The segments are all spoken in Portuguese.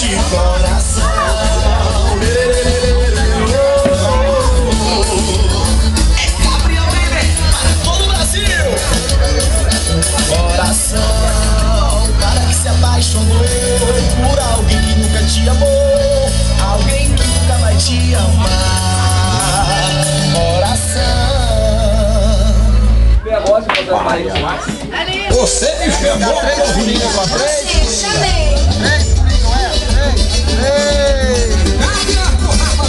de coração. É Gabriel Baby para todo o Brasil. Coração, cara que se apaixonou por alguém que nunca te amou, alguém que nunca vai te amar. Coração. Você me chamou três filhos pra três? Chamei.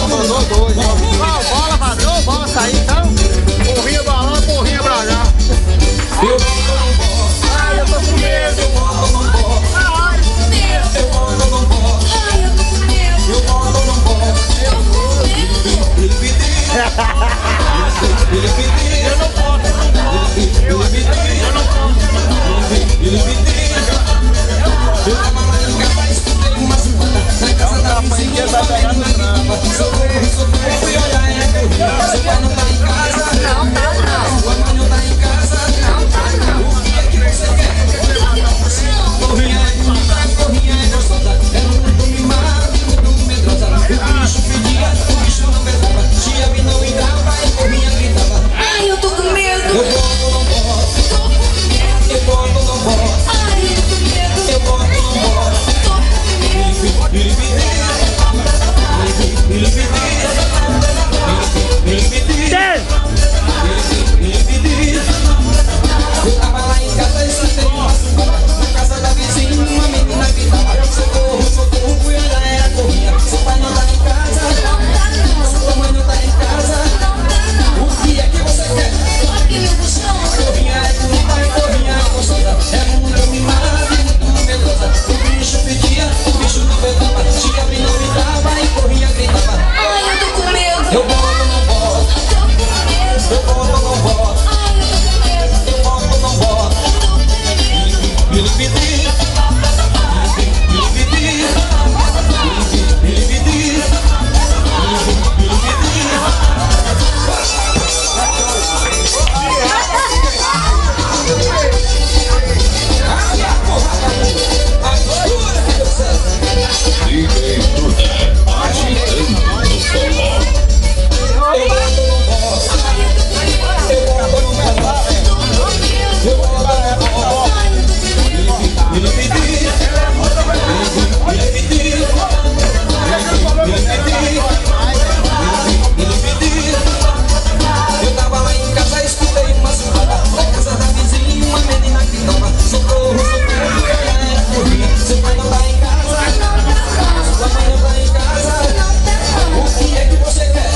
Mandou dois. Bola vazou, bola saiu então. Porrinha pra lá, porrinha pra cá. Ai, eu tô com medo. Eu volto, não vou. Ai, eu tô com medo. Eu volto, não vou. Ai, eu tô com medo. Eu volto, não vou. Eu tô com medo. Ele pediu. Ele pediu. Eu não posso. Eu não posso. Ele pediu. Eu tava lá em casa, escutei uma zoada na casa da vizinha, vai pegar no trampa. Socorro, fui olhar, é corrida. Seu pai não tá em casa. Não, tá não. Sua mãe não tá em casa. Não, tá não. O que é que você quer? Corrinha é bonita, corrinha é gostosa. Ela muito mimada e muito medrosa. O bicho pedia, o bicho não pesava. Tia Vi não entrava e corrinha gritava. Ai, eu tô com medo. Eu volto, não posso. Tô com medo. Eu volto, não posso. Ai, eu tô com medo. Eu volto, não posso. Tô com medo. Ele pediu. Ele pediu. Ele pediu. Ele pediu. Eu tava lá em casa e escutei uma zoada. Na casa da vizinha, uma menina gritava. Socorro, socorro, fui olhar, era corrinha. Seu pai não tá em casa. Sua mãe não tá em casa. O que é que você quer? Tô aqui me buscando. Corrinha é bonita, corrinha é gostosa. É muito mimada e muito medrosa. O bicho pedia, o bicho não vedava. Tia Vi não entrava e corrinha gritava. Ai, eu tô com medo. Eu volto, não volto. Tô com medo. Eu volto, não volto. Ai, eu tô com medo. Eu volto, não volto. Tô com medo. Ele pediu. Ele pediu. Ele pediu. Ele pediu. DJ Duda, agitando no forró. Eu volto, não volto. Eu volto, não volto. Eu volto, não volto. Ele pediu. Ele pediu. Ele pediu. Eu tava lá em casa, escutei uma zoada. Na casa da vizinha, uma menina gritava. Socorro, socorro, ela é corrinha. Seu pai não tá em casa. Sua mãe não tá em casa. O que é que você quer?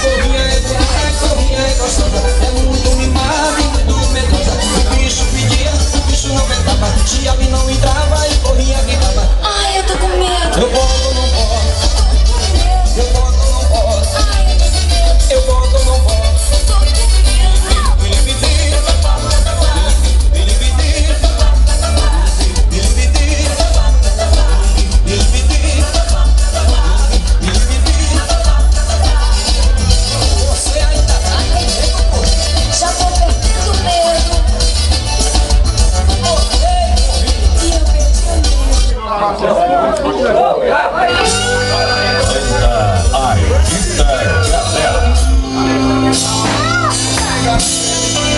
Corrinha é bonita, corrinha é gostosa. É muito mimada e muito medrosa. O bicho pedia, o bicho não vedava. Tia Vi não entrava e corrinha gritava. Ai, eu tô com medo. Eu volto, não posso. Tô com medo. Eu volto, não posso. Ai, eu tô com medo. Eu volto, não posso. Tô com medo. Ele pediu. Ele pediu. Ele pediu. Ele pediu. Ele pediu. Você ainda tá Já tô perdendo medo. E eu perdi o medo. Artista Gazela.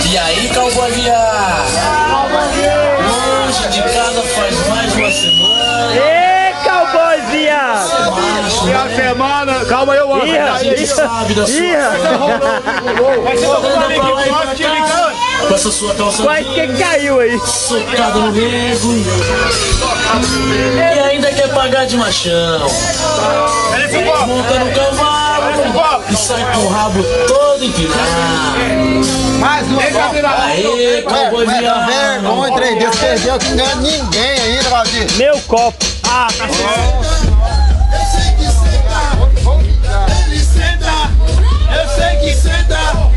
E aí, cowboy viado? Longe de casa faz mais de uma semana. Ê, cowboy viado! E a semana, calma aí, eu amo. A gente sabe da sua Vai ser com essa sua calça Quase que caiu aí. socada no rego. E ainda quer pagar de machão. Monta no cavalo e sai com o rabo todo empinado. mais uma. Aê, cowboy viado! Vergonha, 3 dias perdeu, que não ganha ninguém ainda, Valdir. Meu copo. Ah, tá certo. Eu sei que senta.